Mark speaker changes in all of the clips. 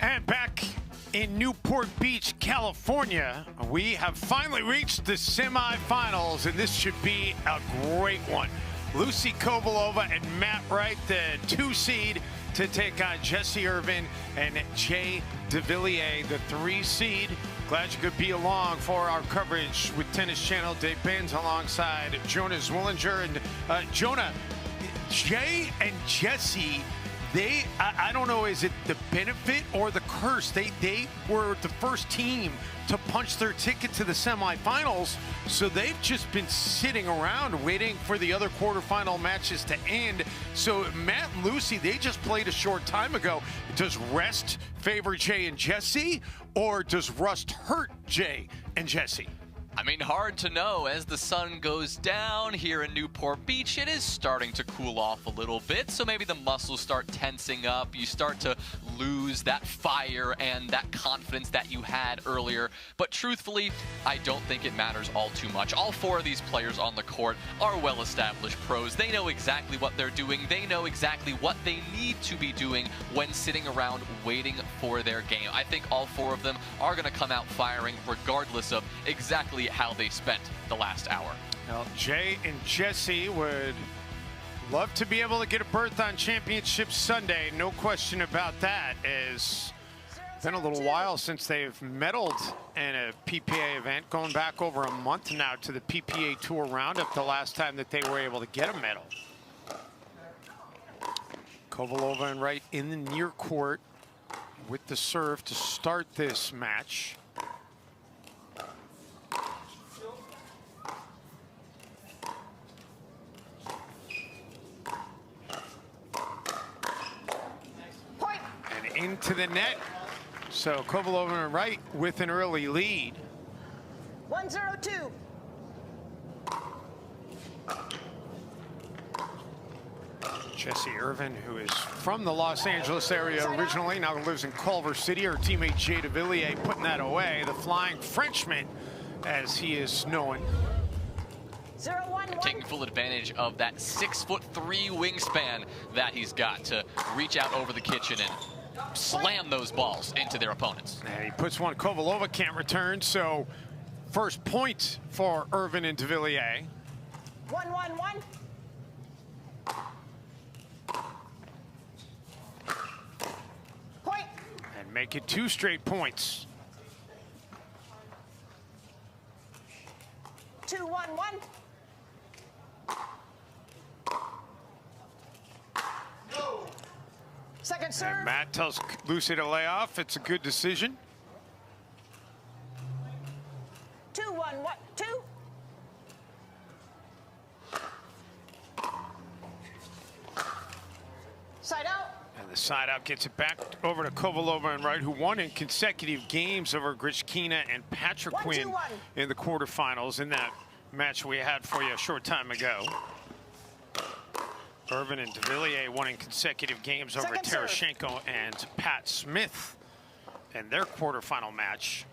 Speaker 1: And back in Newport Beach, California, we have finally reached the semifinals, and this should be a great one. Lucy Kovalova and Matt Wright, the 2 seed, to take on Jessie Irvine and Jay Devilliers, the 3 seed. Glad you could be along for our coverage with Tennis Channel. Dave Benz alongside Jonas Willinger. And Jonah, Jay and Jessie, I don't know, is it the benefit or the curse? They were the first team to punch their ticket to the semifinals, so they've just been sitting around waiting for the other quarterfinal matches to end. So Matt and Lucy, they just played a short time ago. Does rest favor Jay and Jessie, or does rust hurt Jay and Jessie?
Speaker 2: I mean, hard to know. As the sun goes down here in Newport Beach, it is starting to cool off a little bit, so maybe the muscles start tensing up. You start to lose that fire and that confidence that you had earlier. But truthfully, I don't think it matters all too much. All 4 of these players on the court are well-established pros. They know exactly what they're doing. They know exactly what they need to be doing when sitting around waiting for their game. I think all 4 of them are going to come out firing regardless of exactly how they spent the last hour.
Speaker 1: Well, Jay and Jessie would love to be able to get a berth on Championship Sunday. No question about that. It's been a little while since they've medaled in a PPA event, going back over a month now to the PPA Tour Roundup, the last time that they were able to get a medal. Kovalova and Wright in the near court with the serve to start this match. Into the net. So Kovalova and Wright with an early lead.
Speaker 3: 1-0-2.
Speaker 1: Jessie Irvine, who is from the Los Angeles area originally, now lives in Culver City. Her teammate Jay Devilliers putting that away. The Flying Frenchman, as he is known.
Speaker 3: 0-1-1.
Speaker 2: Taking full advantage of that 6'3" wingspan that he's got to reach out over the kitchen and slam those balls into their opponents.
Speaker 1: And he puts one Kovalova can't return, so first point for Irvine and Devilliers.
Speaker 3: 1-1-1. Point.
Speaker 1: And make it 2 straight points.
Speaker 3: 2-1-1. Second serve.
Speaker 1: And Matt tells Lucy to lay off. It's a good decision.
Speaker 3: 2-1-1. 2. Side out.
Speaker 1: And the side out gets it back over to Kovalova and Wright, who won in consecutive games over Grishkina and Patrick Quinn in the quarterfinals in that match we had for you a short time ago. Irvine and Devilliers won in consecutive games over Terashenko and Pat Smith in their quarterfinal match.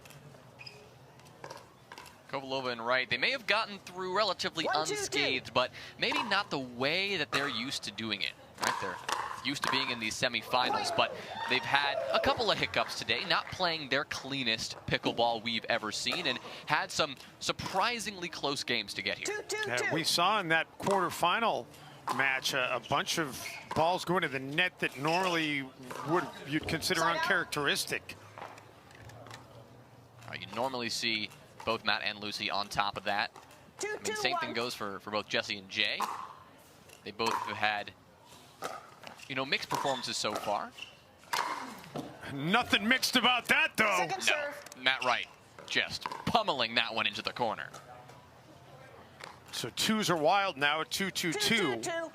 Speaker 2: Kovalova and Wright, they may have gotten through relatively unscathed, but maybe not the way that they're used to doing it. Right, they're used to being in these semifinals, but they've had a couple of hiccups today, not playing their cleanest pickleball we've ever seen, and had some surprisingly close games to get here.
Speaker 1: We saw in that quarterfinal match a bunch of balls going to the net that normally you'd consider uncharacteristic.
Speaker 2: You normally see both Matt and Lucy on top of that. I mean, same thing goes for both Jessie and Jay. They both have had, you know, mixed performances so far.
Speaker 1: Nothing mixed about that, though.
Speaker 2: No, Matt Wright just pummeling that one into the corner.
Speaker 1: So 2s are wild now at 2-2-2.
Speaker 3: 2-2-2.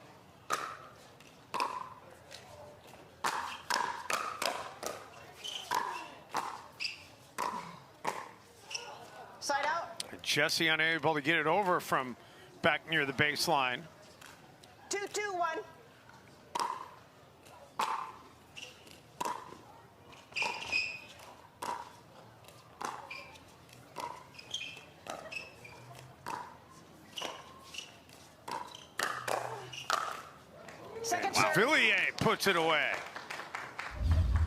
Speaker 3: Side out.
Speaker 1: Jessie unable to get it over from back near the baseline.
Speaker 3: 2-2-1.
Speaker 1: Devilliers puts it away.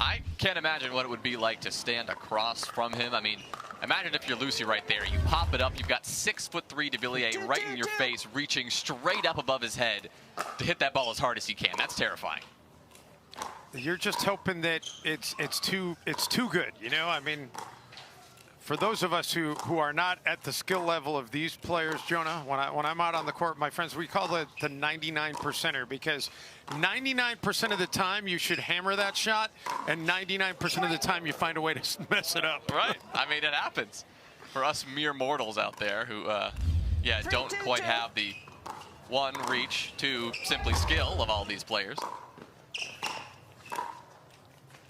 Speaker 2: I can't imagine what it would be like to stand across from him. I mean, imagine if you're Lucy right there. You pop it up. You've got 6'3" Devilliers right in your face, reaching straight up above his head to hit that ball as hard as he can. That's terrifying.
Speaker 1: You're just hoping that it's too good, you know? I mean, for those of us who are not at the skill level of these players, Jonah, when I'm out on the court, my friends, we call it the 99%er, because 99% of the time you should hammer that shot, and 99% of the time you find a way to mess it up.
Speaker 2: Right. I mean, it happens for us mere mortals out there who, don't quite have the 1, reach, 2, simply skill of all these players.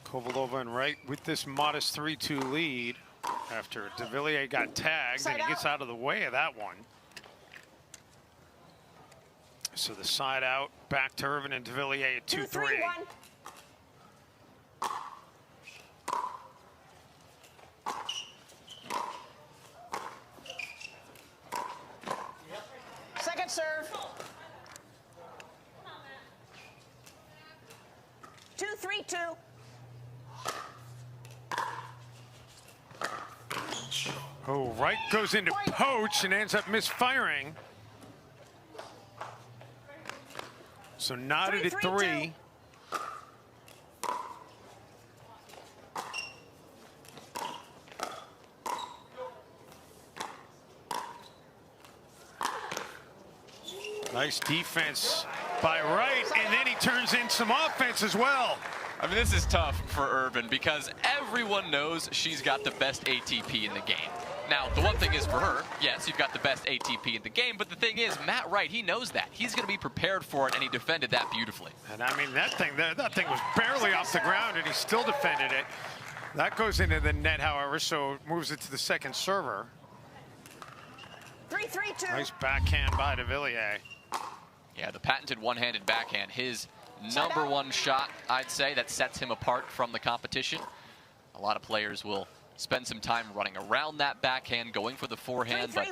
Speaker 1: Kovalova and Wright with this modest 3-2 lead after Devilliers got tagged, and he gets out of the way of that one. So the side out back to Irvine and Devilliers at 2-3.
Speaker 3: Second serve. 2-3-2.
Speaker 1: Oh, Wright goes into poach and ends up misfiring. So knotted at 3. Nice defense by Wright, and then he turns in some offense as well.
Speaker 2: I mean, this is tough for Irvine because everyone knows she's got the best ATP in the game. Now, the one thing is for her, yes, you've got the best ATP in the game, but the thing is, Matt Wright, he knows that. He's going to be prepared for it, and he defended that beautifully.
Speaker 1: And I mean, that thing was barely off the ground, and he still defended it. That goes into the net, however, so moves it to the second server.
Speaker 3: 3-3-2.
Speaker 1: Nice backhand by Devilliers.
Speaker 2: Yeah, the patented one-handed backhand, his #1 shot, I'd say, that sets him apart from the competition. A lot of players will spend some time running around that backhand, going for the forehand, but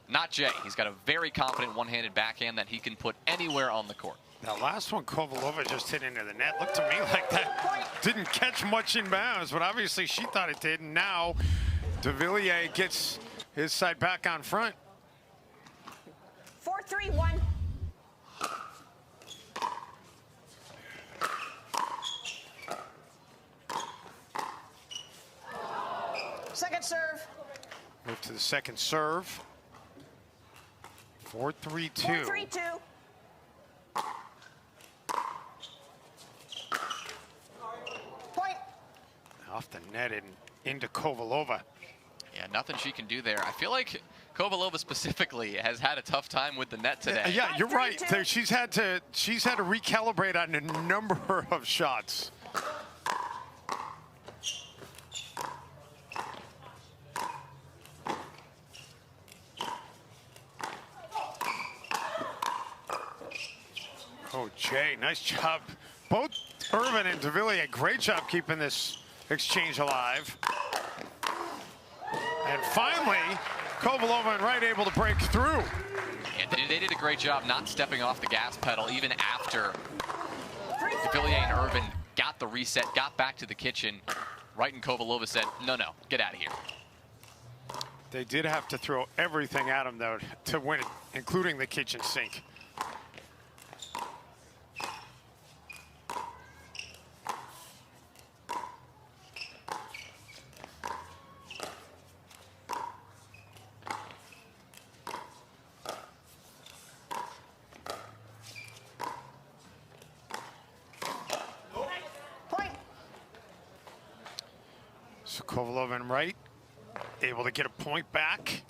Speaker 2: not Jay. He's got a very confident one-handed backhand that he can put anywhere on the court.
Speaker 1: That last one, Kovalova just hit into the net. Looked to me like that didn't catch much in bounds, but obviously she thought it did. And now Devilliers gets his side back on front.
Speaker 3: 4-3-1. Second serve.
Speaker 1: Move to the second serve. 4-3-2.
Speaker 3: 4-3-2. Point.
Speaker 1: Off the net and into Kovalova.
Speaker 2: Yeah, nothing she can do there. I feel like Kovalova specifically has had a tough time with the net today.
Speaker 1: Yeah, you're right. She's had to recalibrate on a number of shots. Oh, Jay, nice job. Both Irvine and Devilliers, great job keeping this exchange alive. And finally, Kovalova and Wright able to break through.
Speaker 2: And they did a great job not stepping off the gas pedal even after Devilliers and Irvine got the reset, got back to the kitchen. Wright and Kovalova said, no, get out of here.
Speaker 1: They did have to throw everything at him, though, to win it, including the kitchen sink. So Kovalova and Wright able to get a point back.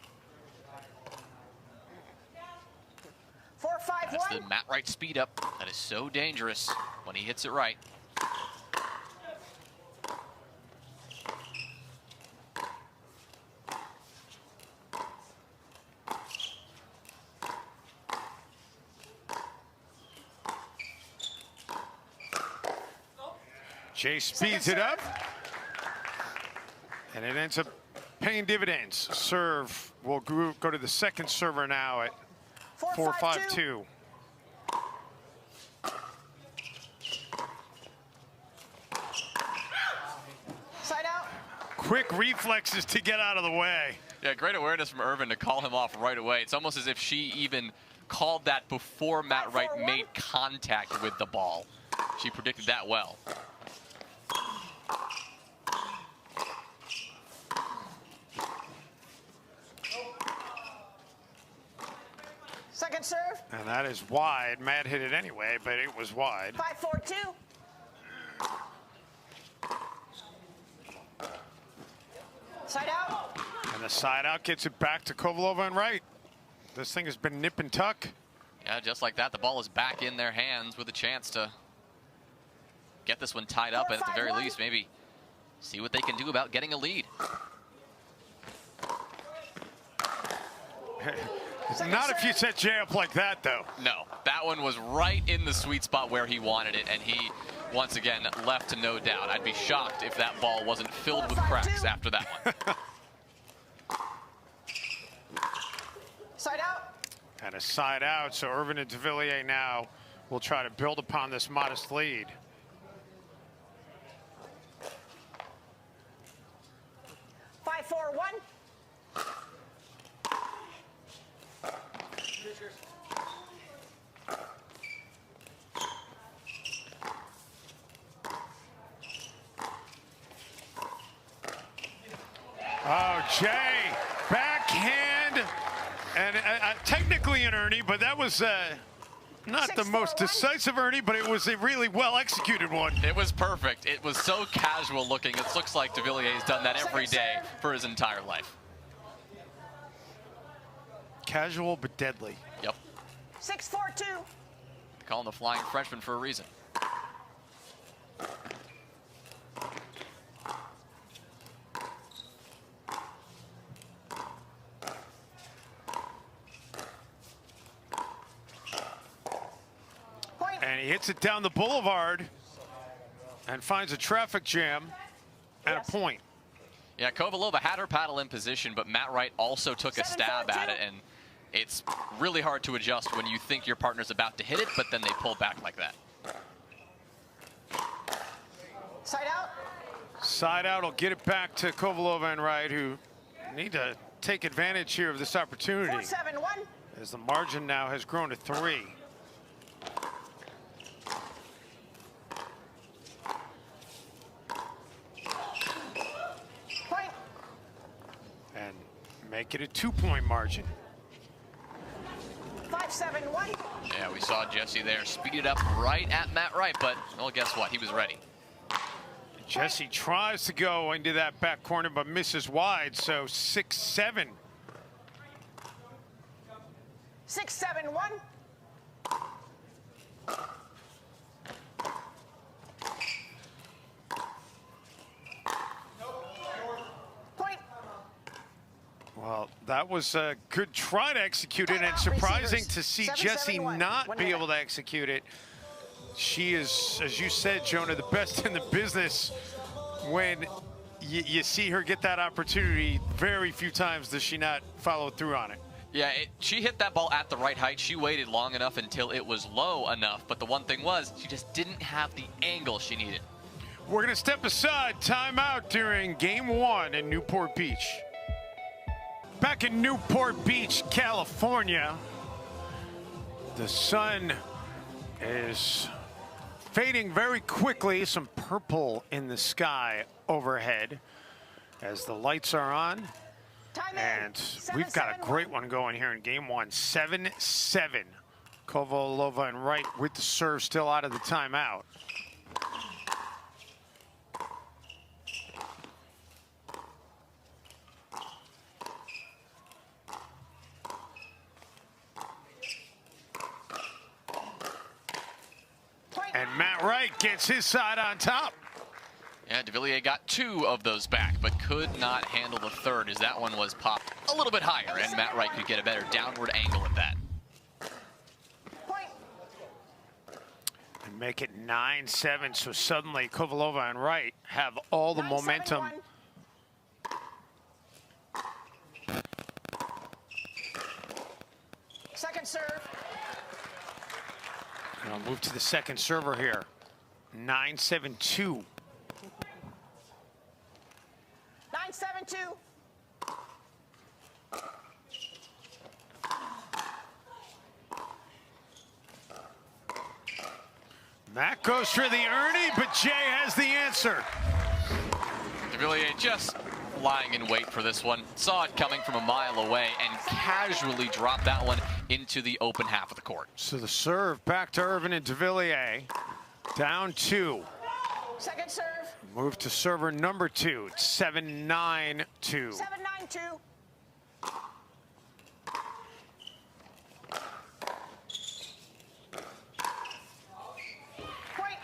Speaker 3: 4-5-1.
Speaker 2: That's the Matt Wright speed up. That is so dangerous when he hits it right.
Speaker 1: Jay speeds it up. And it ends up paying dividends. Serve will go to the second server now at 4-5-2. quick reflexes to get out of the way.
Speaker 2: Yeah, great awareness from Irvine to call him off right away. It's almost as if she even called that before Matt Wright made contact with the ball. She predicted that well.
Speaker 3: Second serve.
Speaker 1: And that is wide. Matt hit it anyway, but it was wide.
Speaker 3: 5-4-2. Side out.
Speaker 1: And the side out gets it back to Kovalova and Wright. This thing has been nip and tuck.
Speaker 2: Yeah, just like that, the ball is back in their hands with a chance to get this one tied up, and at the very least, maybe see what they can do about getting a lead.
Speaker 1: Not if you set Jay up like that, though.
Speaker 2: No, that one was right in the sweet spot where he wanted it, and he, once again, left to no doubt. I'd be shocked if that ball wasn't filled with cracks after that one.
Speaker 3: Side out.
Speaker 1: And a side out, so Irvine and Devilliers now will try to build upon this modest lead.
Speaker 3: Five, 4-1.
Speaker 1: Oh, Jay, backhand, and technically an Ernie, but that was not the most decisive Ernie, but it was a really well executed one.
Speaker 2: It was perfect. It was so casual looking. It looks like Devilliers has done that every day for his entire life.
Speaker 1: Casual but deadly.
Speaker 2: Yep.
Speaker 3: 6-4-2.
Speaker 2: They call him the Flying Frenchman for a reason.
Speaker 1: And he hits it down the boulevard and finds a traffic jam and a point.
Speaker 2: Yeah, Kovalova had her paddle in position, but Matt Wright also took a stab at it, and it's really hard to adjust when you think your partner's about to hit it, but then they pull back like that.
Speaker 3: Side out.
Speaker 1: Side out will get it back to Kovalova and Wright, who need to take advantage here of this opportunity.
Speaker 3: 4-7-1.
Speaker 1: As the margin now has grown to 3.
Speaker 3: Point.
Speaker 1: And make it a 2-point margin.
Speaker 3: 5-7-1.
Speaker 2: Yeah, we saw Jessie there speed it up right at Matt Wright, but, well, guess what? He was ready.
Speaker 1: Jessie tries to go into that back corner, but misses wide, so 6-7.
Speaker 3: 6-7-1. Point.
Speaker 1: Well, that was a good try to execute it, and surprising to see Jessie not be able to execute it. She is, as you said, Jonah, the best in the business. When you see her get that opportunity, very few times does she not follow through on it.
Speaker 2: Yeah, she hit that ball at the right height. She waited long enough until it was low enough, but the one thing was she just didn't have the angle she needed.
Speaker 1: We're going to step aside, timeout during Game 1 in Newport Beach. Back in Newport Beach, California, the sun is fading very quickly, some purple in the sky overhead as the lights are on. And we've got a great one going here in Game 1, 7-7. Kovalova and Wright with the serve still out of the timeout. And Matt Wright gets his side on top.
Speaker 2: Yeah, Devilliers got 2 of those back, but could not handle the third as that one was popped a little bit higher, and Matt Wright could get a better downward angle at that.
Speaker 3: Point.
Speaker 1: And make it 9-7, so suddenly Kovalova and Wright have all the momentum.
Speaker 3: 9-7-1. Second serve.
Speaker 1: And I'll move to the second server here. 9-7-2.
Speaker 3: 9-7-1. .72.
Speaker 1: Matt goes for the Ernie, but Jay has the answer.
Speaker 2: Devilliers just lying in wait for this one. Saw it coming from a mile away and casually dropped that one into the open half of the court.
Speaker 1: So the serve back to Irvine and Devilliers. Down 2.
Speaker 3: Second serve.
Speaker 1: Move to server number 2. It's 7-9-2.
Speaker 3: 7-9-2. Point.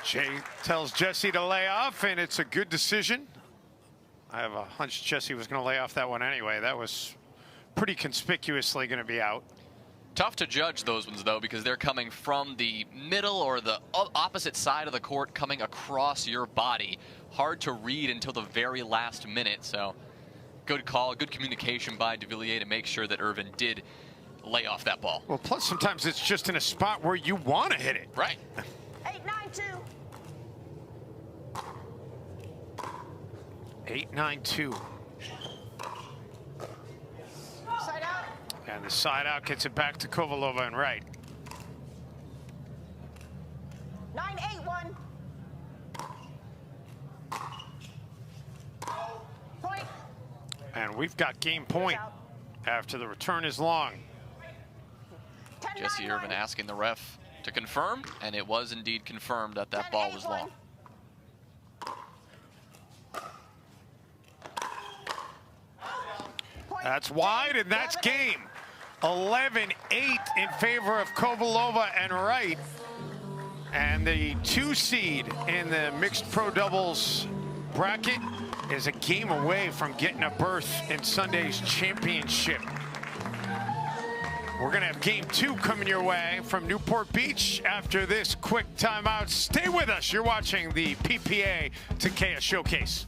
Speaker 1: Jay tells Jessie to lay off, and it's a good decision. I have a hunch Jessie was going to lay off that one anyway. That was pretty conspicuously going to be out.
Speaker 2: Tough to judge those ones, though, because they're coming from the middle or the opposite side of the court, coming across your body. Hard to read until the very last minute. So good call, good communication by Devilliers to make sure that Irvine did lay off that ball.
Speaker 1: Well, plus sometimes it's just in a spot where you want to hit it.
Speaker 2: Right.
Speaker 3: 8-9-2.
Speaker 1: 8-9-2.
Speaker 3: Side out.
Speaker 1: And the side out gets it back to Kovalova and Wright.
Speaker 3: 9-8-1. Point.
Speaker 1: And we've got game point after the return is long.
Speaker 3: 10-9-1.
Speaker 2: Jessie Irvine asking the ref to confirm, and it was indeed confirmed that that ball was long.
Speaker 1: That's wide, and that's game. 11-8 in favor of Kovalova and Wright. And the 2 seed in the mixed pro doubles bracket is a game away from getting a berth in Sunday's championship. We're going to have game 2 coming your way from Newport Beach after this quick timeout. Stay with us. You're watching the PPA Takeya Showcase.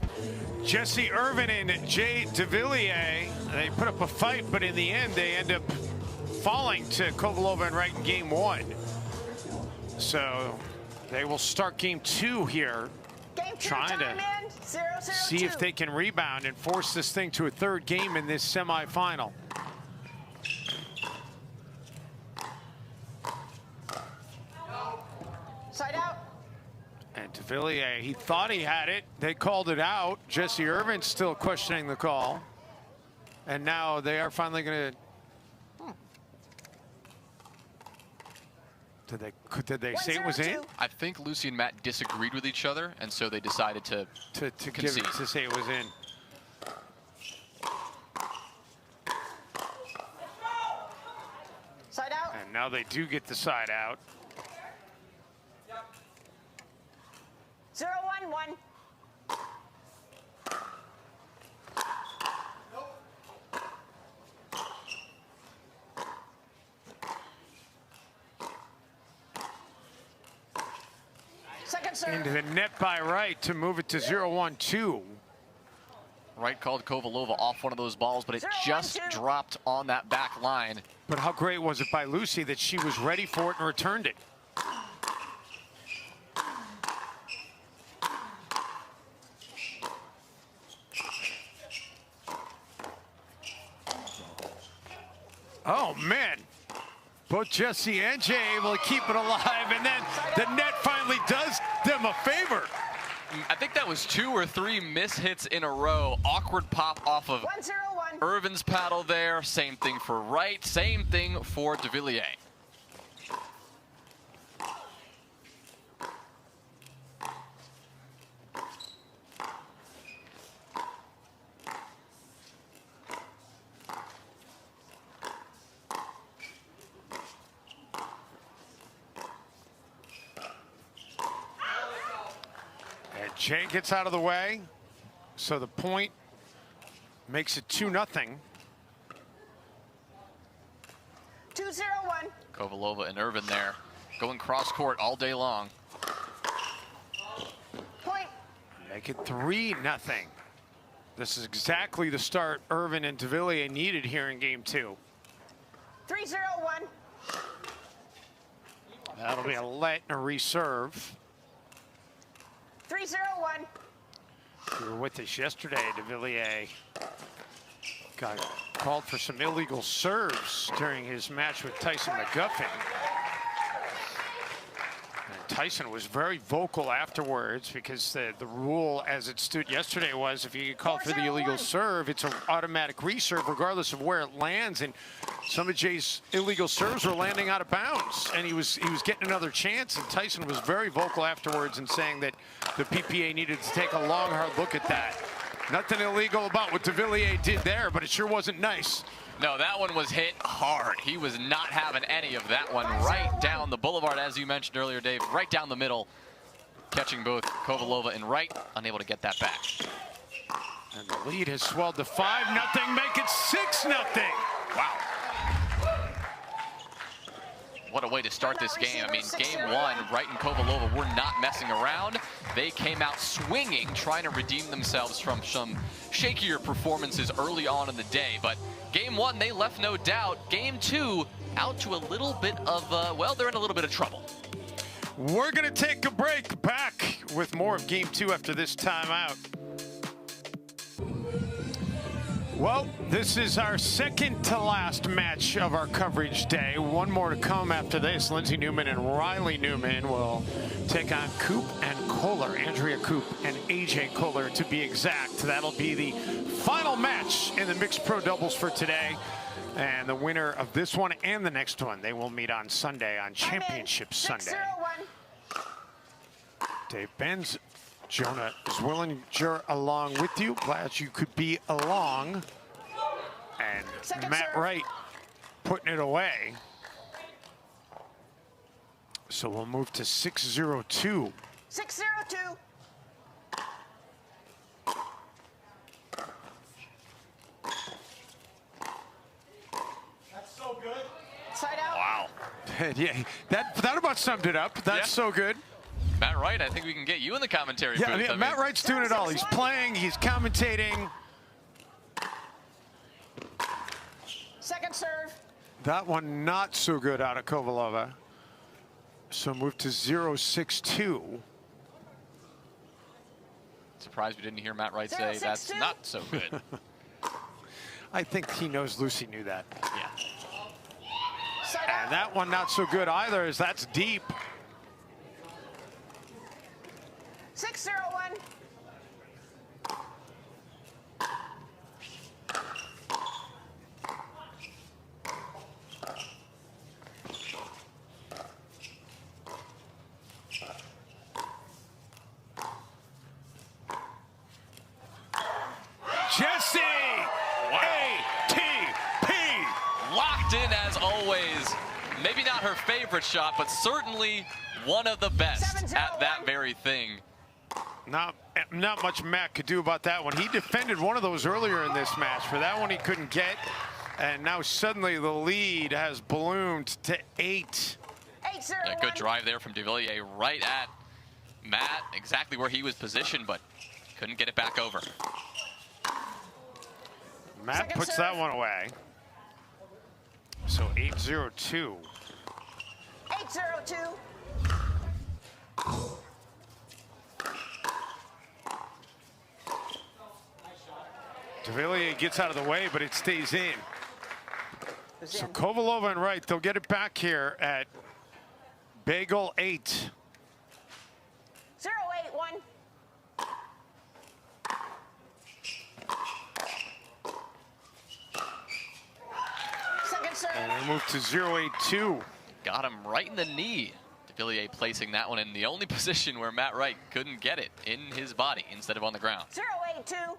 Speaker 1: Jessie Irvine and Jay Devilliers, they put up a fight, but in the end, they end up falling to Kovalova and Wright in game 1. So they will start game 2 here,
Speaker 3: Game 2
Speaker 1: trying to
Speaker 3: time in. 0-0-2.
Speaker 1: see if they can rebound and force this thing to a 3rd game in this semifinal.
Speaker 3: Side out.
Speaker 1: And Devilliers, he thought he had it. They called it out. Jessie Irvine's still questioning the call. And now they are finally going to... Did they say it was in?
Speaker 3: 1-0-2.
Speaker 2: I think Lucy and Matt disagreed with each other, and so they decided to concede.
Speaker 1: To say it was in.
Speaker 3: Side out.
Speaker 1: And now they do get the side out.
Speaker 3: 0-1-1. Second serve.
Speaker 1: Into the net by Wright to move it to 0-1-2.
Speaker 2: Wright called Kovalova off one of those balls, but it
Speaker 3: 0-1-2.
Speaker 2: just dropped on that back line.
Speaker 1: But how great was it by Lucy that she was ready for it and returned it? Oh, man. Both Jessie and Jay able to keep it alive, and then the net finally does them a favor.
Speaker 2: I think that was 2 or 3 mishits in a row. Awkward pop off of
Speaker 3: 1-0-1.
Speaker 2: Irvine's paddle there. Same thing for Wright. Same thing for Devilliers.
Speaker 1: And Jay gets out of the way, so the point makes it 2-0.
Speaker 3: 2-0-1.
Speaker 2: Kovalova and Irvine there, going cross court all day long.
Speaker 3: Point.
Speaker 1: Make it 3-0. This is exactly the start Irvine and Devilliers needed here in game 2.
Speaker 3: 3-0-1.
Speaker 1: That'll be a let and a reserve.
Speaker 3: 3-0-1.
Speaker 1: You were with us yesterday. Devilliers got called for some illegal serves during his match with Tyson McGuffin. And Tyson was very vocal afterwards because the rule as it stood yesterday was if you get called for the illegal serve, it's an automatic reserve regardless of where it lands. And some of Jay's illegal serves were landing out of bounds, and he was getting another chance. And Tyson was very vocal afterwards and saying that the PPA needed to take a long, hard look at that. Nothing illegal about what Devilliers did there, but it sure wasn't nice.
Speaker 2: No, that one was hit hard. He was not having any of that one. Right down the boulevard, as you mentioned earlier, Dave. Right down the middle, catching both Kovalova and Wright, unable to get that back.
Speaker 1: And the lead has swelled to 5-0, make it 6-0.
Speaker 2: Wow. What a way to start this game. I mean, game one, Wright and Kovalova were not messing around. They came out swinging, trying to redeem themselves from some shakier performances early on in the day. But game one, they left no doubt. Game two, out to a little bit of, well, they're in a little bit of trouble.
Speaker 1: We're going to take a break. Back with more of game two after this timeout. Well, this is our second to last match of our coverage day. One more to come after this. Lindsay Newman and Riley Newman will take on Coop and Kohler, Andrea Coop and AJ Kohler to be exact. That'll be the final match in the mixed pro doubles for today. And the winner of this one and the next one, they will meet on Sunday, on Championship Sunday. Dave Benz, Jonah Zwillinger along with you. Glad you could be along. And Matt Wright putting it away. So we'll move to 6-0-2.
Speaker 3: 6-0-2.
Speaker 1: That's so good.
Speaker 3: Side out.
Speaker 2: Wow.
Speaker 1: Yeah, that about summed it up. That's so good.
Speaker 2: Matt Wright, I think we can get you in the commentary booth.
Speaker 1: Yeah, I mean, Matt Wright's doing it all. He's playing, he's commentating.
Speaker 3: Second serve.
Speaker 1: That one not so good out of Kovalova. So move to 0-6-2.
Speaker 2: Surprised we didn't hear Matt Wright say that's not so good.
Speaker 1: I think he knows Lucy knew that.
Speaker 2: Yeah.
Speaker 1: And that one not so good either, as that's deep.
Speaker 3: 6-0-1.
Speaker 1: Jessie!
Speaker 2: Wow.
Speaker 1: ATP!
Speaker 2: Locked in as always. Maybe not her favorite shot, but certainly one of the best at that very thing.
Speaker 1: Not much Matt could do about that one. He defended one of those earlier in this match. For that one, he couldn't get. And now suddenly the lead has ballooned to 8.
Speaker 3: 8-0-1.
Speaker 2: A good drive there from Devilliers right at Matt, exactly where he was positioned, but couldn't get it back over.
Speaker 1: Matt puts that one away. So 8-0-2.
Speaker 3: 8-0-2.
Speaker 1: Devilliers gets out of the way, but it stays in. So Kovalova and Wright, they'll get it back here at Bagel 8.
Speaker 3: 0-8-1. Second serve.
Speaker 1: And they move to 0-8-2.
Speaker 2: Got him right in the knee. Devilliers placing that one in the only position where Matt Wright couldn't get it, in his body instead of on the ground.
Speaker 3: 0-8-2.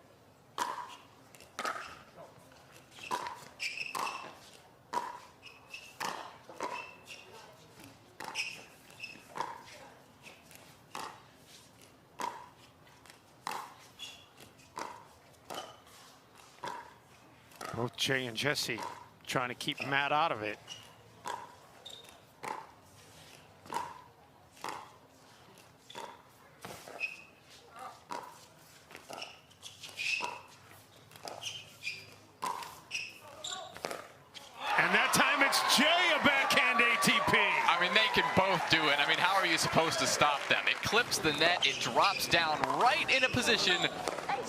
Speaker 1: Both Jay and Jessie trying to keep Matt out of it. And that time it's Jay, a backhand ATP.
Speaker 2: I mean, they can both do it. I mean, how are you supposed to stop them? It clips the net, it drops down right in a position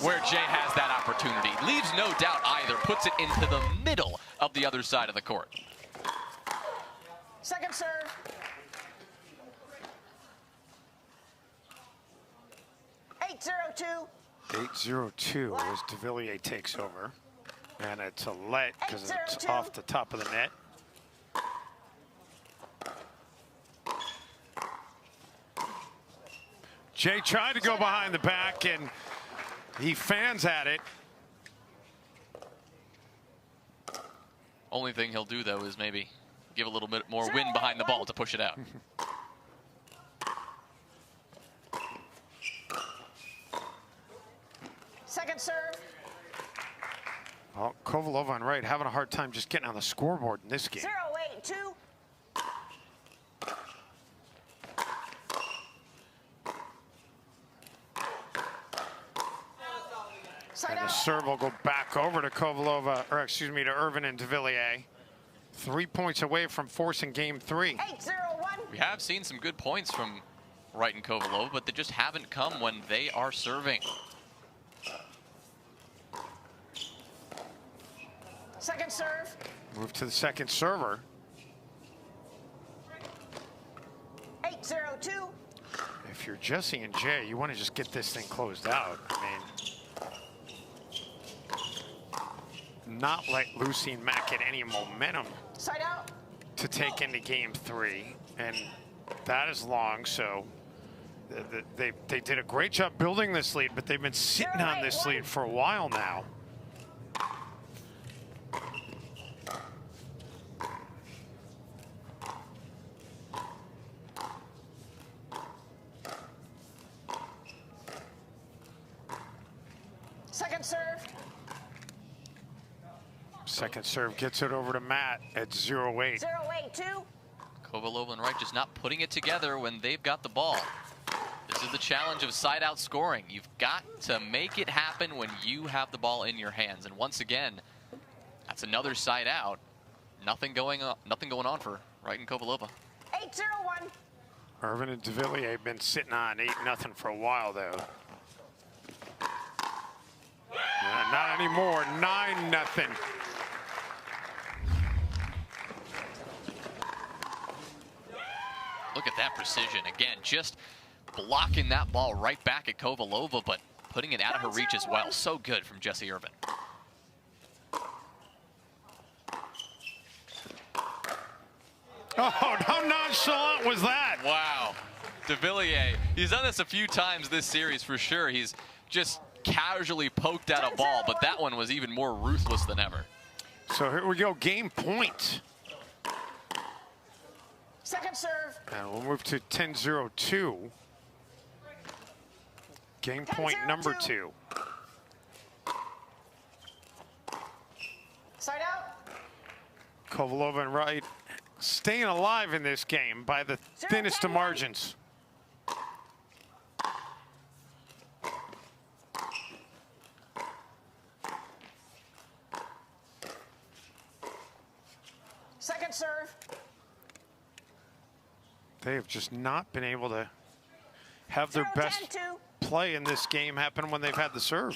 Speaker 2: where Jay has that opportunity. Leaves no doubt either. Puts it into the middle of the other side of the court.
Speaker 3: Second serve. Eight zero
Speaker 1: 8-0-2 as Devilliers takes over. And it's a let because it's
Speaker 3: 8-0-2.
Speaker 1: off the top of the net. Jay tried to go behind the back and he fans at it.
Speaker 2: Only thing he'll do, though, is maybe give a little bit more wind behind the ball to push it out.
Speaker 3: Second serve.
Speaker 1: Well, Kovalova and Wright having a hard time just getting on the scoreboard in this game.
Speaker 3: 0-8-2. Side
Speaker 1: And the
Speaker 3: out.
Speaker 1: serve will go back over to Kovalova, or excuse me, to Irvine and Devilliers. 3 points away from forcing game 3.
Speaker 3: 8-0-1.
Speaker 2: We have seen some good points from Wright and Kovalova, but they just haven't come when they are serving.
Speaker 3: Second serve.
Speaker 1: Move to the second server.
Speaker 3: 8-0-2.
Speaker 1: If you're Jessie and Jay, you want to just get this thing closed out. I mean, not let Lucy and Matt get any momentum
Speaker 3: Side out.
Speaker 1: to take into game 3. And that is long, so they did a great job building this lead, but they've been sitting on this lead for a while now.
Speaker 3: Second serve.
Speaker 1: Second serve gets it over to Matt at 0-8.
Speaker 3: 0-8-2.
Speaker 2: Kovalova and Wright just not putting it together when they've got the ball. This is the challenge of side-out scoring. You've got to make it happen when you have the ball in your hands. And once again, that's another side out. Nothing going on for Wright and Kovalova.
Speaker 3: 8-0-1.
Speaker 1: Irvine and Devilliers have been sitting on 8-0 for a while, though. Not anymore. 9-0.
Speaker 2: Look at that precision. Again, just blocking that ball right back at Kovalova, but putting it out of her reach as well. So good from Jessie Irvine.
Speaker 1: Oh, how nonchalant was that?
Speaker 2: Wow. Devilliers, he's done this a few times this series for sure. He's just casually poked at a ball, but that one was even more ruthless than ever.
Speaker 1: So here we go, game point.
Speaker 3: Second serve.
Speaker 1: And we'll move to 10-0-2. Game point number 2.
Speaker 3: Side out.
Speaker 1: Kovalova and Wright staying alive in this game by the thinnest of margins.
Speaker 3: Second serve.
Speaker 1: They have just not been able to have their best
Speaker 3: 0-10-2.
Speaker 1: play in this game happen when they've had the serve.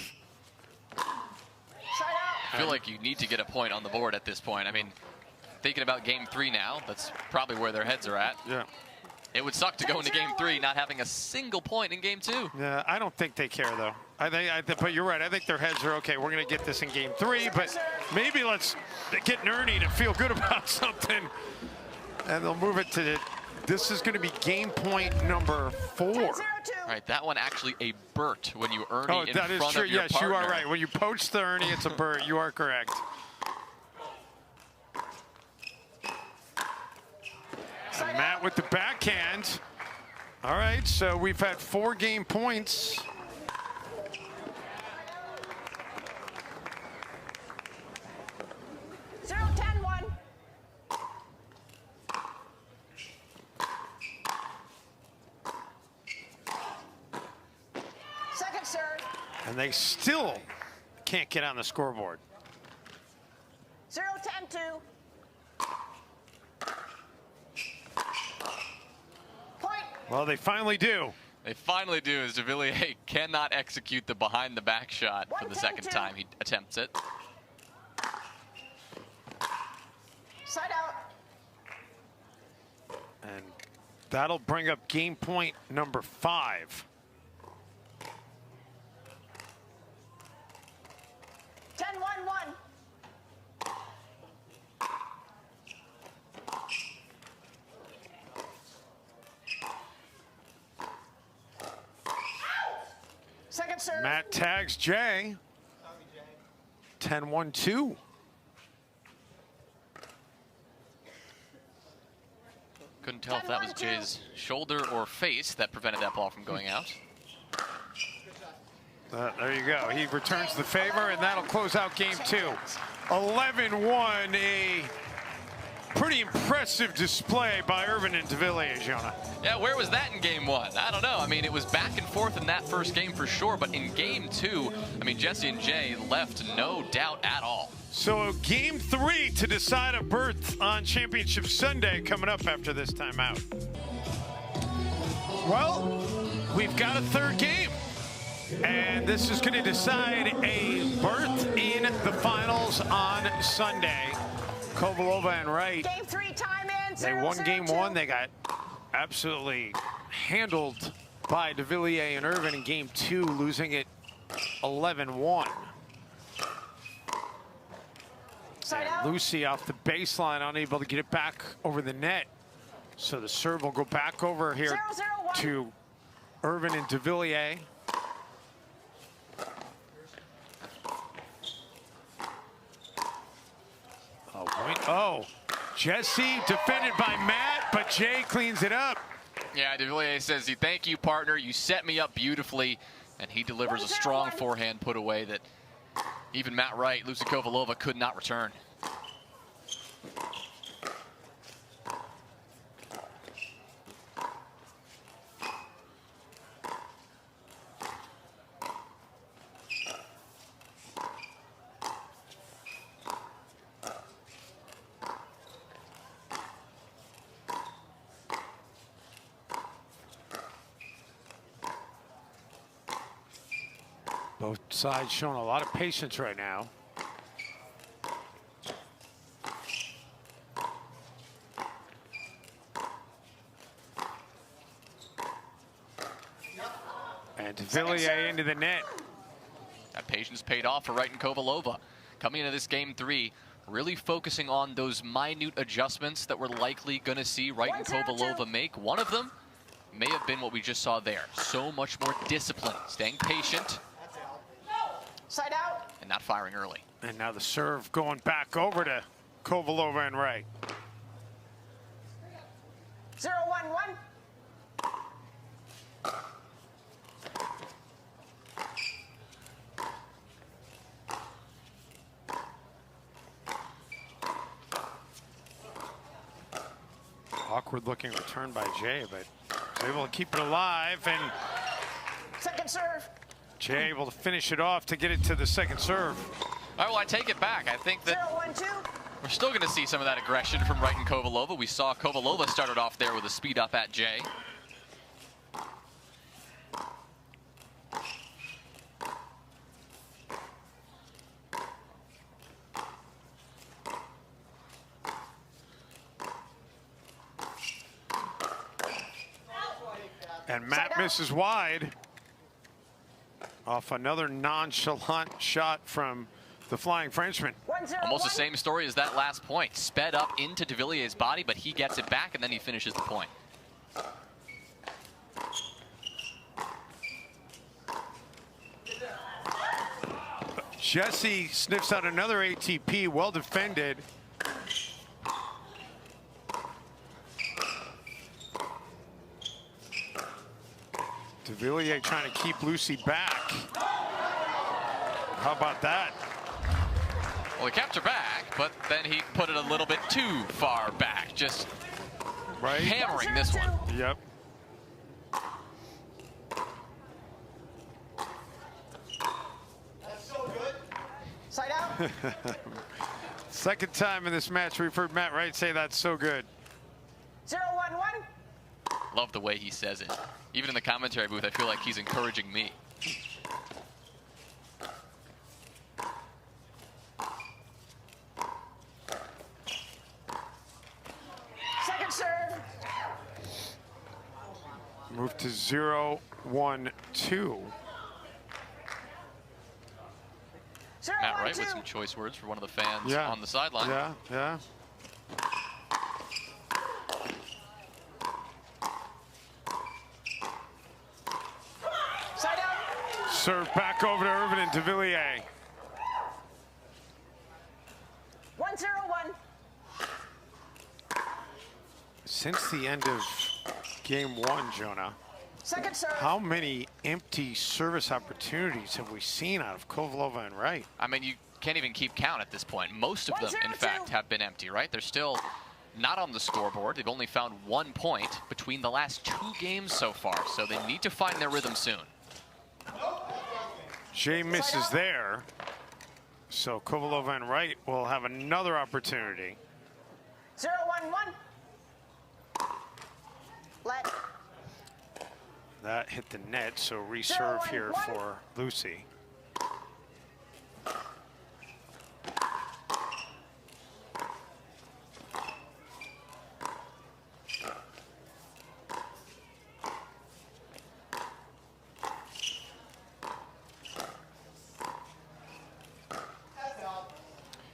Speaker 3: Side out.
Speaker 2: I feel like you need to get a point on the board at this point. I mean, thinking about game 3 now, that's probably where their heads are at.
Speaker 1: Yeah.
Speaker 2: It would suck to go into game 3 not having a single point in game 2.
Speaker 1: Yeah, I don't think they care, though. But you're right. I think their heads are, okay, we're going to get this in game 3, but maybe let's get Ernie to feel good about something. And they'll move it to, this is going to be game point number 4.
Speaker 3: 10-0-2.
Speaker 2: Right, that one actually a Burt when you Ernie
Speaker 1: Oh,
Speaker 2: in
Speaker 1: that is
Speaker 2: front
Speaker 1: true.
Speaker 2: of your
Speaker 1: Yes,
Speaker 2: partner.
Speaker 1: you are right. When you poach the Ernie, it's a Burt. You are correct. And Matt with the backhand. All right, so we've had 4 game points.
Speaker 3: Zero, 10-1. Second serve.
Speaker 1: And they still can't get on the scoreboard.
Speaker 3: 0-10-2. Point.
Speaker 1: Well, they finally do.
Speaker 2: They finally do, as Devilliers cannot execute the behind-the-back shot for the second time he attempts it.
Speaker 3: Side out.
Speaker 1: And that'll bring up game point number 5.
Speaker 3: 10-1-1. Second serve.
Speaker 1: Matt tags Jay. 10-1-2.
Speaker 2: Couldn't tell if that was Jay's shoulder or face that prevented that ball from going out.
Speaker 1: There you go. He returns the favor, and that'll close out game 2. 11-1, a pretty impressive display by Irvine and Devilliers, Jonah.
Speaker 2: Yeah, where was that in game 1? I don't know. I mean, it was back and forth in that first game for sure, but in game 2, I mean, Jessie and Jay left no doubt at all.
Speaker 1: So game 3 to decide a berth on Championship Sunday coming up after this timeout. Well, we've got a third game. And this is going to decide a berth in the finals on Sunday. Kovalova and Wright.
Speaker 3: Game 3 time in.
Speaker 1: They won game 1. They got absolutely handled by Devilliers and Irvine in game 2, losing it 11-1. And Lucy off the baseline, unable to get it back over the net. So the serve will go back over here
Speaker 3: 0-0-1.
Speaker 1: to Irvine and Devilliers. Oh, Jessie defended by Matt, but Jay cleans it up.
Speaker 2: Yeah, Devilliers says, thank you, partner. You set me up beautifully. And he delivers a strong forehand put away that even Matt Wright, Lucy Kovalova could not return.
Speaker 1: Both sides showing a lot of patience right now. And Devilliers into the net.
Speaker 2: That patience paid off for Wright and Kovalova. Coming into this game 3, really focusing on those minute adjustments that we're likely going to see Wright and Kovalova make. One of them may have been what we just saw there. So much more discipline, staying patient.
Speaker 3: Side out.
Speaker 2: And not firing early.
Speaker 1: And now the serve going back over to Kovalova and Wright.
Speaker 3: 0-1-1.
Speaker 1: Awkward looking return by Jay, but was able to keep it alive, and
Speaker 3: Second serve.
Speaker 1: Jay able to finish it off to get it to the second serve.
Speaker 2: All right, well, I take it back. I think that
Speaker 3: 0-1-2.
Speaker 2: we're still going to see some of that aggression from Wright and Kovalova. We saw Kovalova started off there with a speed up at Jay.
Speaker 1: And Matt misses wide off another nonchalant shot from the Flying Frenchman.
Speaker 3: 1-0-1.
Speaker 2: Almost the same story as that last point. Sped up into Devilliers' body, but he gets it back, and then he finishes the point.
Speaker 1: Jessie sniffs out another ATP, well defended. Devilliers trying to keep Lucy back. How about that?
Speaker 2: Well, he kept her back, but then he put it a little bit too far back, just
Speaker 1: Right?
Speaker 2: hammering this one.
Speaker 1: Yep.
Speaker 3: That's so good. Side out.
Speaker 1: Second time in this match we've heard Matt Wright say that's so good.
Speaker 3: 0-1-1.
Speaker 2: Love the way he says it. Even in the commentary booth, I feel like he's encouraging me.
Speaker 3: Second serve.
Speaker 1: Move to 0-1-2.
Speaker 3: 0-1-2.
Speaker 2: Matt Wright with some choice words for one of the fans on the sideline.
Speaker 1: Yeah.
Speaker 3: Side out.
Speaker 1: Serve back over to Irvine and Devilliers.
Speaker 3: 1-0-1.
Speaker 1: Since the end of game one, Jonah,
Speaker 3: Second serve.
Speaker 1: how many empty service opportunities have we seen out of Kovalova and Wright?
Speaker 2: I mean, you can't even keep count at this point. Most of them, in
Speaker 3: 1-0-2.
Speaker 2: fact, have been empty, right? They're still not on the scoreboard. They've only found 1 point between the last 2 games so far, so they need to find their rhythm soon.
Speaker 1: Jay misses there, so Kovalova and Wright will have another opportunity.
Speaker 3: 0-1-1. Let.
Speaker 1: That hit the net, so reserve here for Lucy.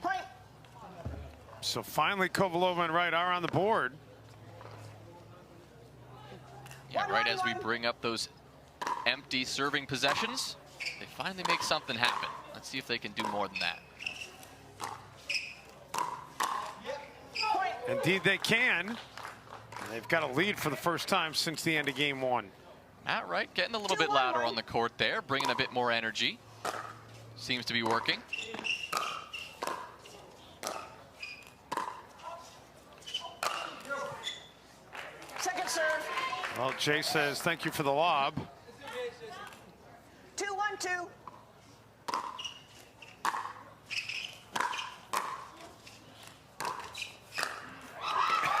Speaker 3: Point.
Speaker 1: So finally, Kovalova and Wright are on the board.
Speaker 2: Yeah, right as we bring up those empty serving possessions, they finally make something happen. Let's see if they can do more than that.
Speaker 3: Point.
Speaker 1: Indeed, they can. And they've got a lead for the first time since the end of game one.
Speaker 2: Matt Wright getting a little bit louder on the court there, bringing a bit more energy. Seems to be working.
Speaker 3: Second serve.
Speaker 1: Well, Jay says thank you for the lob.
Speaker 3: 2-1-2.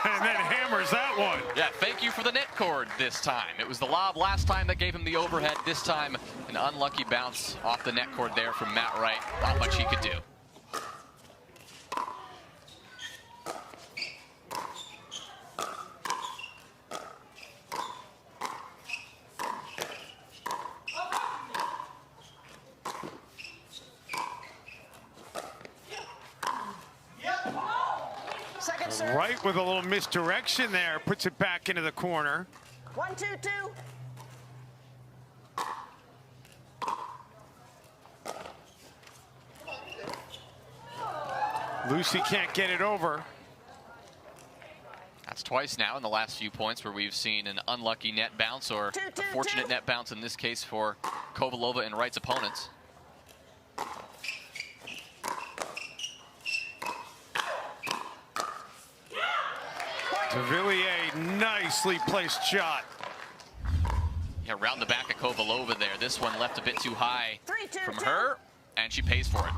Speaker 1: And then hammers that one.
Speaker 2: Yeah, thank you for the net cord this time. It was the lob last time that gave him the overhead. This time, an unlucky bounce off the net cord there from Matt Wright. Not much he could do.
Speaker 3: Second serve.
Speaker 1: Wright with a little misdirection there, puts it back into the corner.
Speaker 3: 1-2-2.
Speaker 1: Lucy can't get it over.
Speaker 2: That's twice now in the last few points where we've seen an unlucky net bounce, or a fortunate net bounce in this case for Kovalova and Wright's opponents.
Speaker 1: Devilliers, nicely placed shot.
Speaker 2: Yeah, round the back of Kovalova there. This one left a bit too high
Speaker 3: 3-2-2.
Speaker 2: from her, and she pays for it.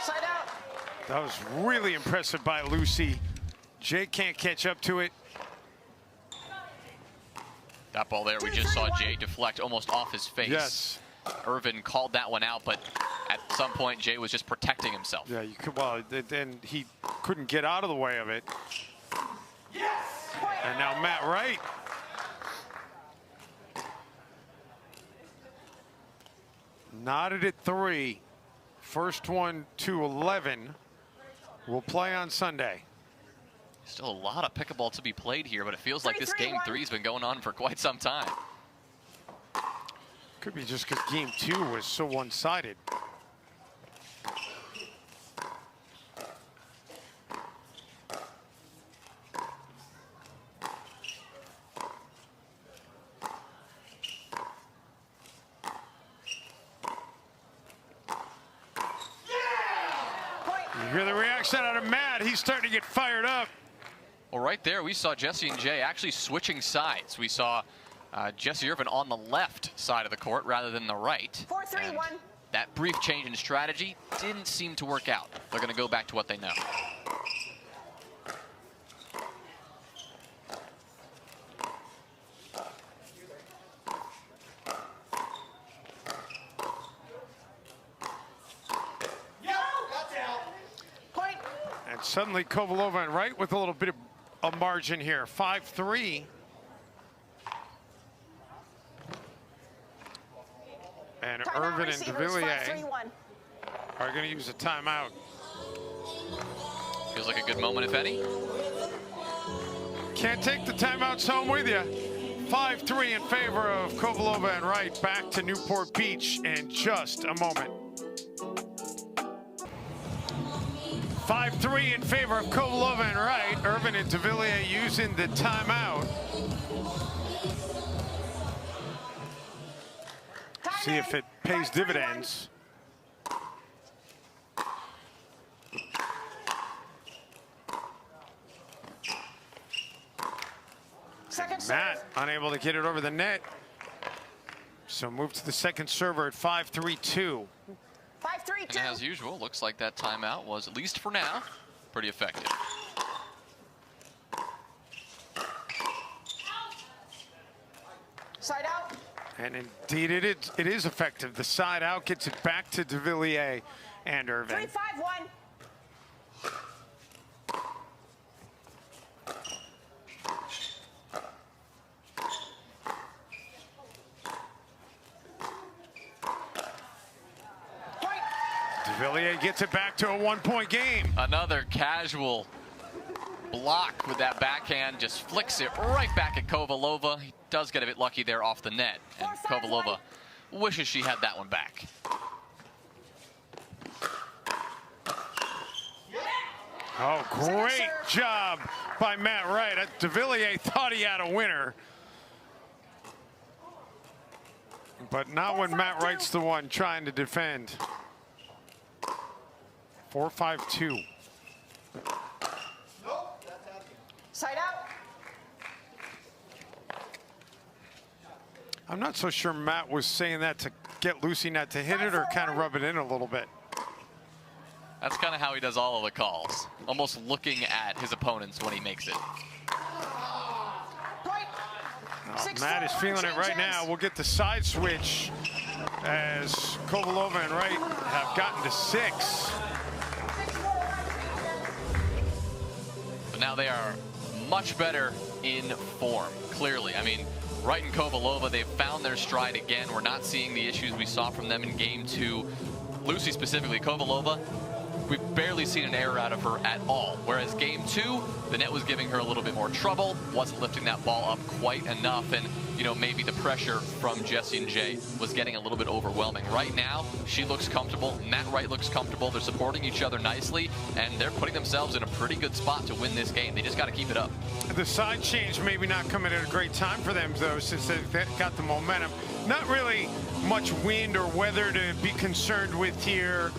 Speaker 3: Side out.
Speaker 1: That was really impressive by Lucy. Jay can't catch up to it.
Speaker 2: That ball there, we just saw Jay deflect almost off his face.
Speaker 1: Yes.
Speaker 2: Irvine called that one out, but at some point, Jay was just protecting himself.
Speaker 1: Yeah, you could. Well, then he couldn't get out of the way of it. And now Matt Wright. Knotted at 3. First one to 11. Will play on Sunday.
Speaker 2: Still a lot of pickleball to be played here, but it feels like this
Speaker 3: 3-3-1.
Speaker 2: game 3 has been going on for quite some time.
Speaker 1: Could be just because game 2 was so one-sided. that out of Matt. He's starting to get fired up.
Speaker 2: Well, right there, we saw Jessie and Jay actually switching sides. We saw Jessie Irvine on the left side of the court rather than the right.
Speaker 3: 4-3-1.
Speaker 2: That brief change in strategy didn't seem to work out. They're going to go back to what they know.
Speaker 3: Point.
Speaker 1: And suddenly Kovalova and Wright with a little bit of a margin here. 5-3. And
Speaker 3: Timeout
Speaker 1: Irvine and
Speaker 3: receivers,
Speaker 1: Devilliers
Speaker 3: 5-3-1.
Speaker 1: are going to use a timeout.
Speaker 2: Feels like a good moment, if any.
Speaker 1: Can't take the timeouts home with you. 5-3 in favor of Kovalova and Wright. Back to Newport Beach in just a moment. 5-3 in favor of Kovalova and Wright. Irvine and Devilliers using the timeout. See if it pays dividends.
Speaker 3: Second serve.
Speaker 1: Matt unable to get it over the net. So move to the second server at 5-3-2.
Speaker 3: 5-3-2.
Speaker 2: And as usual, looks like that timeout was, at least for now, pretty effective.
Speaker 3: Side out.
Speaker 1: And indeed it is effective. The side out gets it back to Devilliers and Irvine.
Speaker 3: 3-5-1. Point.
Speaker 1: Devilliers gets it back to a one-point game.
Speaker 2: Another casual block with that backhand, just flicks it right back at Kovalova. He does get a bit lucky there off the net, and Kovalova wishes she had that one back.
Speaker 1: Oh, great job by Matt Wright. Devilliers thought he had a winner. But not when Matt Wright's the one trying to defend. 4-5-2.
Speaker 3: Side out.
Speaker 1: I'm not so sure Matt was saying that to get Lucy not to hit it or kind of rub it in a little bit.
Speaker 2: That's kind of how he does all of the calls, almost looking at his opponents when he makes it.
Speaker 3: Point.
Speaker 1: Matt is feeling it right now. We'll get the side switch as Kovalova and Wright have gotten to 6.
Speaker 2: But now they are much better in form, clearly. I mean, Wright and Kovalova, they've found their stride again. We're not seeing the issues we saw from them in game 2. Lucy specifically, Kovalova, we've barely seen an error out of her at all. Whereas game 2, the net was giving her a little bit more trouble, wasn't lifting that ball up quite enough, and you know, maybe the pressure from Jessie and Jay was getting a little bit overwhelming. Right now, she looks comfortable, Matt Wright looks comfortable, they're supporting each other nicely, and they're putting themselves in a pretty good spot to win this game. They just got to keep it up.
Speaker 1: The side change maybe not coming at a great time for them, though, since they've got the momentum. Not really much wind or weather to be concerned with here.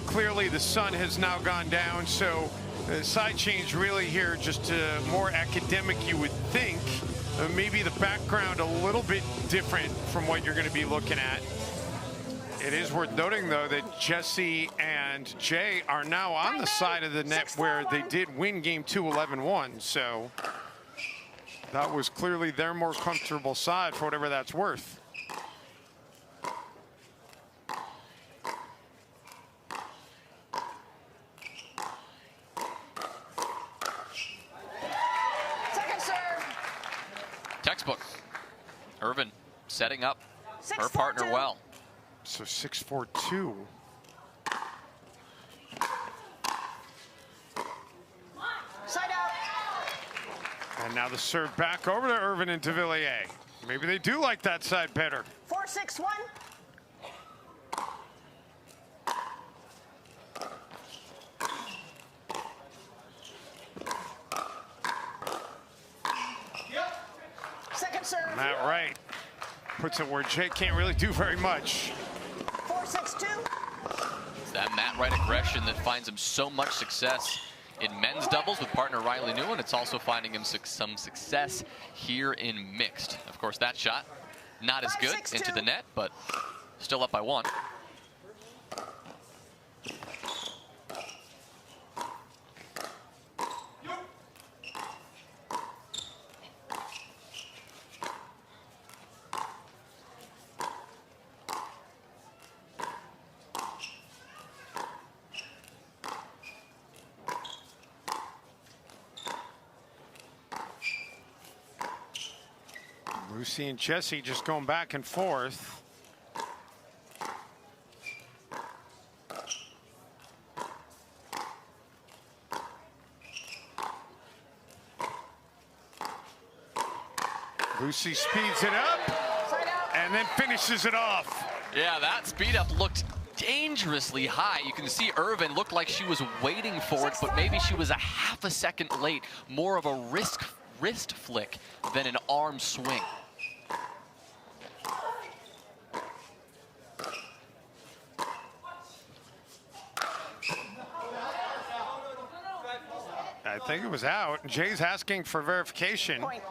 Speaker 1: Clearly, the sun has now gone down, so the side change really here just more academic, you would think. Maybe the background a little bit different from what you're going to be looking at. It is worth noting, though, that Jessie and Jay are now on the side of the net where they did win game 2 11-1. So that was clearly their more comfortable side for whatever that's worth.
Speaker 3: Second serve.
Speaker 2: Textbook. Irvine setting up her
Speaker 3: 6-4-2.
Speaker 2: partner well.
Speaker 1: So 6-4-2.
Speaker 3: Side out.
Speaker 1: And now the serve back over to Irvine and Devilliers. Maybe they do like that side better.
Speaker 3: 4-6-1. Second serve.
Speaker 1: Matt Wright puts it where Jay can't really do very much.
Speaker 3: 4-6-2.
Speaker 2: It's that Matt Wright aggression that finds him so much success in men's doubles with partner Riley Newman. It's also finding him some success here in mixed. Of course, that shot not as good into the net, but still up by 1.
Speaker 1: Lucy and Jessie just going back and forth. Lucy speeds it up and then finishes it off.
Speaker 2: Yeah, that speed up looked dangerously high. You can see Irvine looked like she was waiting for it, but maybe she was a half a second late. More of a wrist flick than an arm swing.
Speaker 1: I think it was out. Jay's asking for verification.
Speaker 3: Point.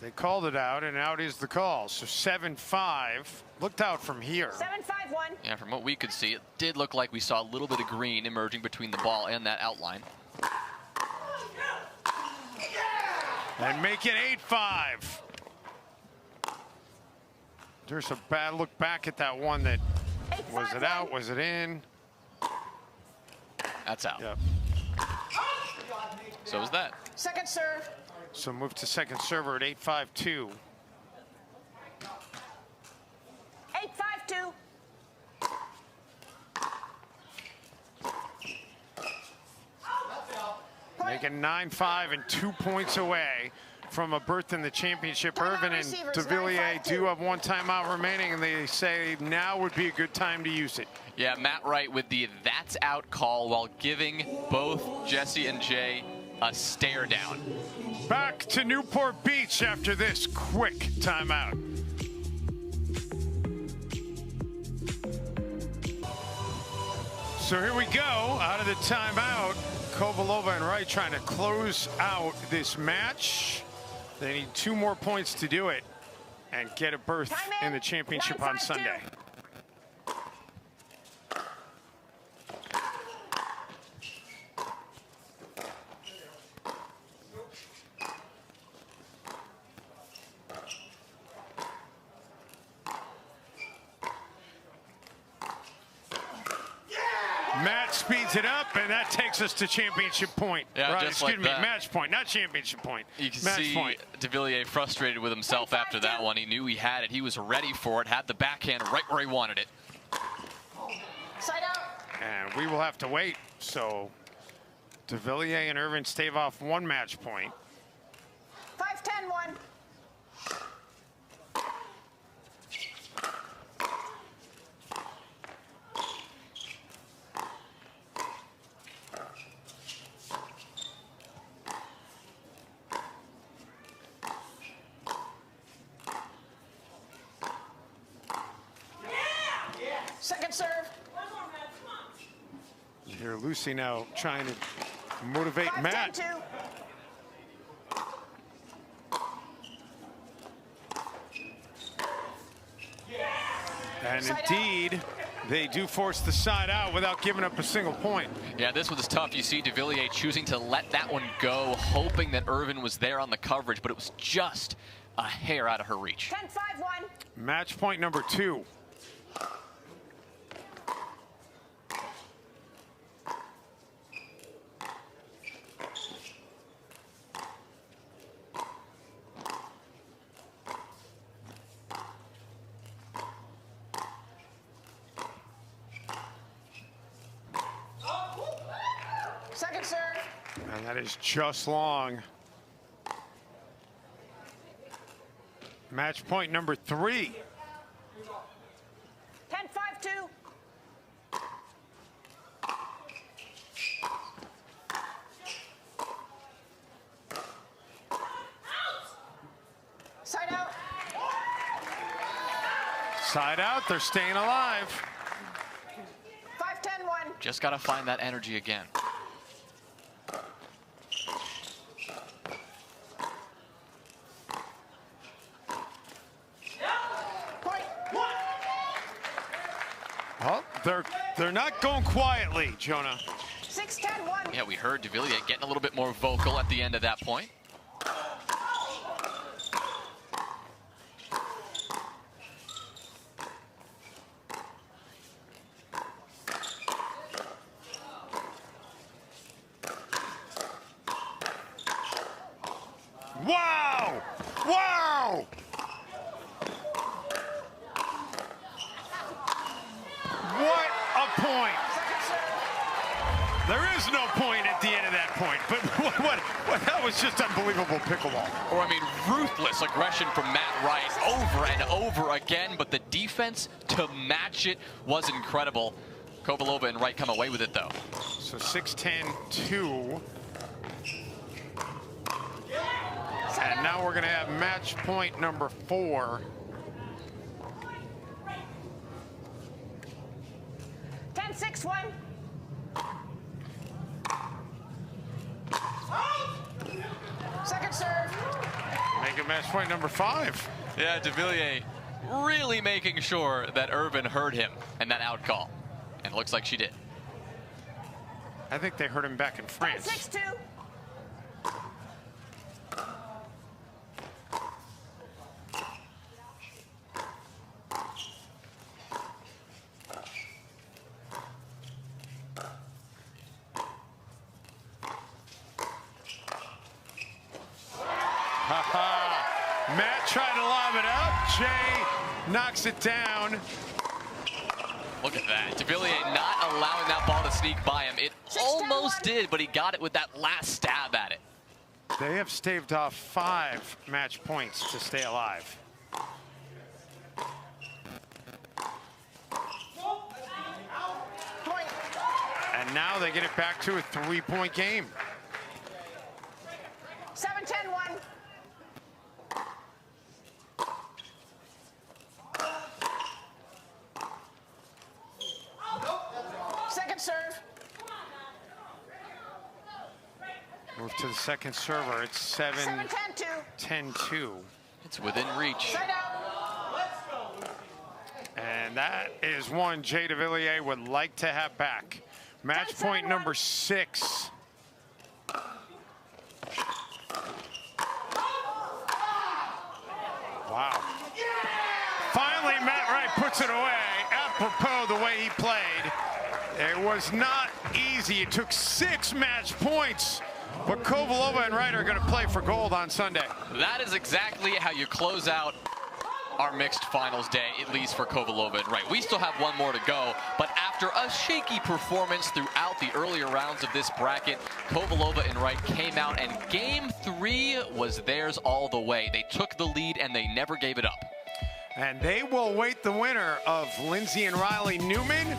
Speaker 1: They called it out, and out is the call. So 7-5. Looked out from here.
Speaker 3: 7-5-1.
Speaker 2: Yeah, from what we could see, it did look like we saw a little bit of green emerging between the ball and that outline.
Speaker 1: And make it 8-5. There's a bad look back at that one that, was it out, was it in?
Speaker 2: That's out.
Speaker 1: Yep.
Speaker 2: So is that.
Speaker 3: Second serve.
Speaker 1: So move to second server at 8-5-2.
Speaker 3: 8-5-2.
Speaker 1: Making 9-5 and 2 points away from a berth in the championship.
Speaker 3: Timeout
Speaker 1: Irvine and
Speaker 3: receivers,
Speaker 1: Devilliers
Speaker 3: 9-5-2.
Speaker 1: do have 1 timeout remaining, and they say now would be a good time to use it.
Speaker 2: Yeah, Matt Wright with the "that's out" call while giving both Jessie and Jay a stare down.
Speaker 1: Back to Newport Beach after this quick timeout. So here we go, out of the timeout. Kovalova and Wright trying to close out this match. They need 2 more points to do it and get a berth in the championship on
Speaker 3: 9-5-2.
Speaker 1: Sunday. Matt speeds it up, and that takes us to championship point.
Speaker 2: Yeah,
Speaker 1: right,
Speaker 2: just like
Speaker 1: excuse me,
Speaker 2: that.
Speaker 1: match point, not championship point.
Speaker 2: You can
Speaker 1: match
Speaker 2: see
Speaker 1: point.
Speaker 2: Devilliers frustrated with himself after that one. He knew he had it. He was ready for it, had the backhand right where he wanted it.
Speaker 3: Side out.
Speaker 1: And we will have to wait. So Devilliers and Irvine stave off 1 match point.
Speaker 3: 5-10-1. Second serve.
Speaker 1: You hear Lucy now trying to motivate Matt.
Speaker 3: 5-10-2.
Speaker 1: And
Speaker 3: Side
Speaker 1: indeed, they do force the side out without giving up a single point.
Speaker 2: Yeah, this was tough. You see Devilliers choosing to let that one go, hoping that Irvine was there on the coverage, but it was just a hair out of her reach.
Speaker 3: 10-5-1.
Speaker 1: Match point number 2.
Speaker 3: Second serve.
Speaker 1: And that is just long. Match point number 3.
Speaker 3: 10-5-2. Side out.
Speaker 1: Side out, they're staying alive.
Speaker 2: Just got to find that energy again.
Speaker 1: Well, they're not going quietly, Jonah.
Speaker 3: 6-10-1.
Speaker 2: Yeah, we heard Devilliers getting a little bit more vocal at the end of that point.
Speaker 1: Wow! Wow! What a point! There is no point at the end of that point, but that was just unbelievable pickleball.
Speaker 2: Or, I mean, ruthless aggression from Matt Wright over and over again, but the defense to match it was incredible. Kovalova and Wright come away with it, though.
Speaker 1: So 6-10-2. And now we're going to have match point number 4.
Speaker 3: 10-6-1. Second serve.
Speaker 1: Make it match point number 5.
Speaker 2: Yeah, Devilliers really making sure that Irvine heard him and that out call. And it looks like she did.
Speaker 1: I think they heard him back in France.
Speaker 3: 6-2.
Speaker 1: Matt tried to lob it up. Jay knocks it down.
Speaker 2: Look at that. Devilliers not allowing that ball to sneak by him. It almost did, but he got it with that last stab at it.
Speaker 1: They have staved off 5 match points to stay alive.
Speaker 3: Point.
Speaker 1: And now they get it back to a 3-point game.
Speaker 3: 7-10-1. Second serve.
Speaker 1: Move to the second server. It's
Speaker 3: 7-10-2.
Speaker 1: 7-10-2.
Speaker 2: It's within reach.
Speaker 3: Side out.
Speaker 1: And that is one Jay Devilliers would like to have back. Match point number 6. Wow. Finally, Matt Wright puts it away. Apropos the way he played. It was not easy. It took 6 match points. But Kovalova and Wright are going to play for gold on Sunday.
Speaker 2: That is exactly how you close out our mixed finals day, at least for Kovalova and Wright. We still have one more to go, but after a shaky performance throughout the earlier rounds of this bracket, Kovalova and Wright came out, and Game 3 was theirs all the way. They took the lead, and they never gave it up.
Speaker 1: And they will await the winner of Lindsay and Riley Newman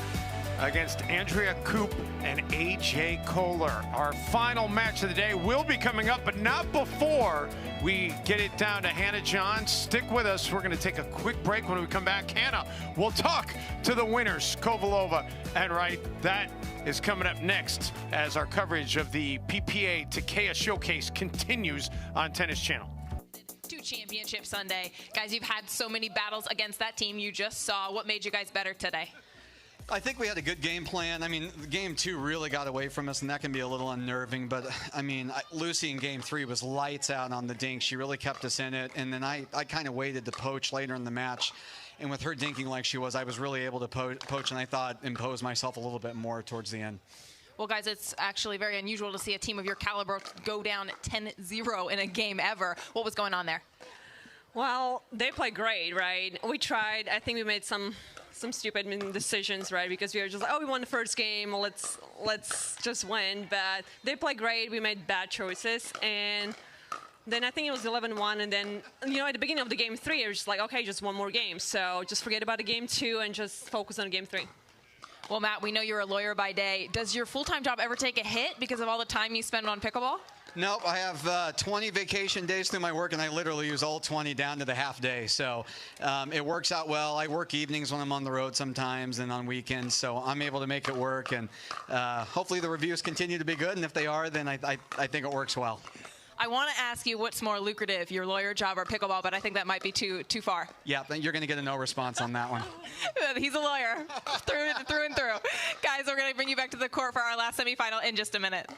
Speaker 1: against Andrea Koop and AJ Kohler. Our final match of the day will be coming up, but not before we get it down to Hannah John. Stick with us. We're going to take a quick break. When we come back, Hannah, we'll talk to the winners, Kovalova and Wright. That is coming up next as our coverage of the PPA Takeya Showcase continues on Tennis Channel.
Speaker 4: Championship Sunday. Guys, you've had so many battles against that team you just saw. What made you guys better today?
Speaker 5: I think we had a good game plan. I mean, game 2 really got away from us, and that can be a little unnerving. But, I mean, Lucy in game 3 was lights out on the dink. She really kept us in it. And then I kind of waited to poach later in the match. And with her dinking like she was, I was really able to poach, and I thought impose myself a little bit more towards the end.
Speaker 4: Well, guys, it's actually very unusual to see a team of your caliber go down 10-0 in a game ever. What was going on there?
Speaker 6: Well, they play great, right? We tried. I think we made some stupid decisions, right? Because we were just like, oh, we won the first game. Let's just win. But they play great. We made bad choices. And then I think it was 11-1. And then, you know, at the beginning of the game 3, it was just like, okay, just one more game. So just forget about the game 2 and just focus on game 3.
Speaker 4: Well, Matt, we know you're a lawyer by day. Does your full-time job ever take a hit because of all the time you spend on pickleball?
Speaker 5: Nope, I have 20 vacation days through my work, and I literally use all 20 down to the half day. So it works out well. I work evenings when I'm on the road sometimes and on weekends, so I'm able to make it work. And hopefully the reviews continue to be good, and if they are, then I think it works well.
Speaker 4: I want to ask you what's more lucrative, your lawyer job or pickleball, but I think that might be too far.
Speaker 5: Yeah, you're going to get a no response on that one.
Speaker 4: He's a lawyer through and through. Guys, we're going to bring you back to the court for our last semifinal in just a minute.